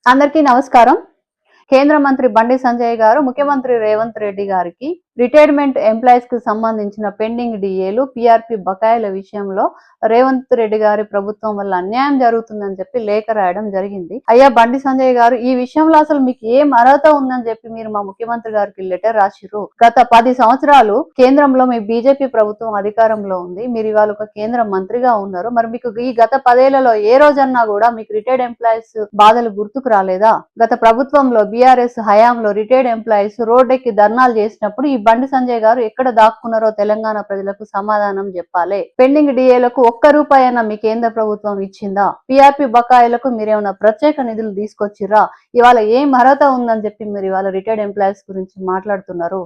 అందరికీ నమస్కారం. కేంద్ర మంత్రి బండి సంజయ్ గారు ముఖ్యమంత్రి రేవంత్ రెడ్డి గారికి రిటైర్మెంట్ ఎంప్లాయీస్ కు సంబంధించిన పెండింగ్ డిఏలు, పీఆర్పీ బకాయిల విషయంలో రేవంత్ రెడ్డి గారి ప్రభుత్వం వల్ల అన్యాయం జరుగుతుందని చెప్పి లేఖ రాయడం జరిగింది. అయ్యా బండి సంజయ్ గారు, ఈ విషయంలో అసలు మీకు ఏం అర్హత ఉందని చెప్పి మీరు మా ముఖ్యమంత్రి గారికి లెటర్ రాసిర్రు. గత 10 సంవత్సరాలు కేంద్రంలో మీ బీజేపీ ప్రభుత్వం అధికారంలో ఉంది. మీరు ఇవాళ ఒక కేంద్ర మంత్రిగా ఉన్నారు. మరి మీకు ఈ గత 10 ఏళ్లలో ఏ రోజన్నా కూడా మీకు రిటైర్డ్ ఎంప్లాయీస్ బాధలు గుర్తుకు రాలేదా? గత ప్రభుత్వంలో బీఆర్ఎస్ హయాంలో రిటైర్డ్ ఎంప్లాయీస్ రోడ్డెక్కి ధర్నాలు చేసినప్పుడు ఈ బండి సంజయ్ గారు ఎక్కడ దాక్కున్నారో తెలంగాణ ప్రజలకు సమాధానం చెప్పాలి. పెండింగ్ డిఏలకు ₹1 అయినా మీ కేంద్ర ప్రభుత్వం ఇచ్చిందా? పీఆర్పీ బకాయిలకు మీరేమైనా ప్రత్యేక నిధులు తీసుకొచ్చిర్రా? ఇవాళ ఏం అర్హత ఉందని చెప్పి మీరు ఇవాళ రిటైర్డ్ ఎంప్లాయీస్ గురించి మాట్లాడుతున్నారు.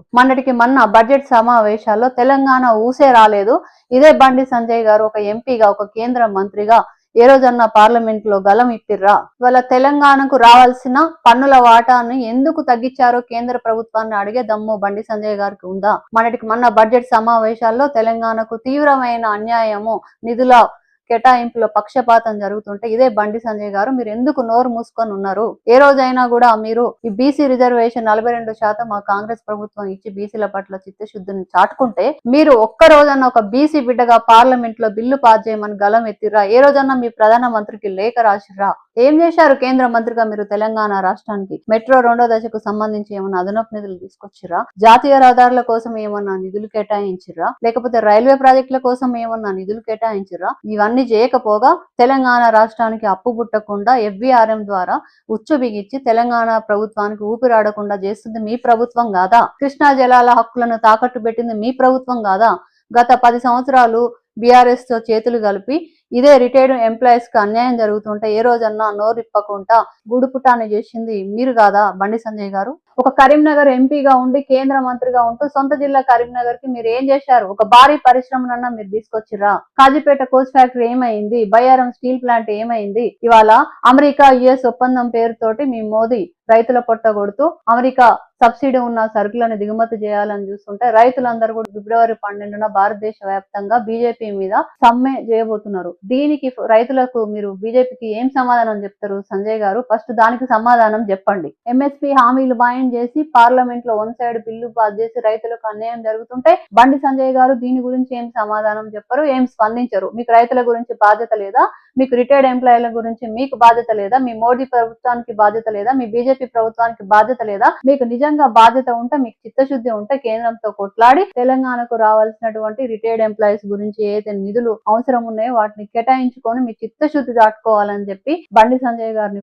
మొన్న బడ్జెట్ సమావేశాల్లో తెలంగాణ ఊసే రాలేదు. ఇదే బండి సంజయ్ గారు ఒక ఎంపీగా, ఒక కేంద్ర మంత్రిగా ఏ రోజన్నా పార్లమెంట్ లో గలం ఇట్టిర్రా? ఇవాళ తెలంగాణకు రావాల్సిన పన్నుల వాటాన్ని ఎందుకు తగ్గించారో కేంద్ర ప్రభుత్వాన్ని అడిగే దమ్ము బండి సంజయ్ గారికి ఉందా? మొన్న బడ్జెట్ సమావేశాల్లో తెలంగాణకు తీవ్రమైన అన్యాయము, నిధుల కేటాయింపులో పక్షపాతం జరుగుతుంటే ఇదే బండి సంజయ్ గారు మీరు ఎందుకు నోరు మూసుకొని ఉన్నారు? ఏ రోజైనా కూడా మీరు ఈ బీసీ రిజర్వేషన్ 42% మా కాంగ్రెస్ ప్రభుత్వం ఇచ్చి బీసీల పట్ల చిత్తశుద్ధిని చాటుకుంటే మీరు ఒక్క రోజన్నా ఒక బీసీ బిడ్డగా పార్లమెంట్ లో బిల్లు పాస్ చేయమని గలం ఎత్తిర్రా? ఏ రోజన్నా మీ ప్రధాన మంత్రికి లేఖ రాసిర్రా? ఏం చేశారు కేంద్ర మంత్రిగా మీరు తెలంగాణ రాష్ట్రానికి? మెట్రో 2వ దశకు సంబంధించి ఏమన్నా అదనపు నిధులు తీసుకొచ్చిర్రా? జాతీయ రహదారుల కోసం ఏమన్నా నిధులు కేటాయించిర్రా? లేకపోతే రైల్వే ప్రాజెక్టుల కోసం ఏమన్నా నిధులు కేటాయించిర్రా? ఇవన్నీ చేయకపోగా తెలంగాణ రాష్ట్రానికి అప్పు పుట్టకుండా FVRM ద్వారా ఉచ్చు బిగించి తెలంగాణ ప్రభుత్వానికి ఊపిరాడకుండా చేస్తుంది మీ ప్రభుత్వం కాదా? కృష్ణా జలాల హక్కులను తాకట్టు పెట్టింది మీ ప్రభుత్వం కాదా? గత 10 సంవత్సరాలు బీఆర్ఎస్ తో చేతులు కలిపి ఇదే రిటైర్డ్ ఎంప్లాయీస్ కి అన్యాయం జరుగుతుంటే ఏ రోజన్నా నోరిప్పకుండా గూడుపుటాన్ని చేసింది మీరు కాదా బండి సంజయ్ గారు? ఒక కరీంనగర్ ఎంపీగా ఉండి కేంద్ర మంత్రిగా ఉంటూ సొంత జిల్లా కరీంనగర్ కి మీరు ఏం చేశారు? ఒక భారీ పరిశ్రమనన్నా మీరు తీసుకొచ్చిరా? కాజీపేట కోచ్ ఫ్యాక్టరీ ఏమైంది? బయ్యారం స్టీల్ ప్లాంట్ ఏమైంది? ఇవాళ అమెరికా US ఒప్పందం పేరుతోటి మీ మోదీ రైతుల పొట్ట కొడుతూ అమెరికా సబ్సిడీ ఉన్న సరుకులను దిగుమతి చేయాలని చూస్తుంటే రైతులందరూ కూడా ఫిబ్రవరి 12న భారతదేశ వ్యాప్తంగా బీజేపీ మీద సమ్మె చేయబోతున్నారు. దీనికి రైతులకు మీరు బీజేపీకి ఏం సమాధానం చెప్తారు సంజయ్ గారు? ఫస్ట్ దానికి సమాధానం చెప్పండి. MSP హామీలు మాయం చేసి పార్లమెంట్ లో 1 సైడ్ బిల్లు పాస్ చేసి రైతులకు అన్యాయం జరుగుతుంటే బండి సంజయ్ గారు దీని గురించి ఏం సమాధానం చెప్పరు, ఏం స్పందించరు. మీకు రైతుల గురించి బాధ్యత లేదా? మీకు రిటైర్డ్ ఎంప్లాయీల గురించి మీకు బాధ్యత లేదా? మీ మోడీ ప్రభుత్వానికి బాధ్యత లేదా? మీ బీజేపీ ప్రభుత్వానికి బాధ్యత లేదా? మీకు నిజంగా బాధ్యత ఉంటే, మీకు చిత్తశుద్ధి ఉంటే కేంద్రంతో కొట్లాడి తెలంగాణకు రావాల్సినటువంటి రిటైర్డ్ ఎంప్లాయీస్ గురించి ఏదైతే నిధులు అవసరం ఉన్నాయో వాటిని కేటాయించుకొని మీ చిత్తశుద్ధి దాటుకోవాలని చెప్పి బండి సంజయ్ గారిని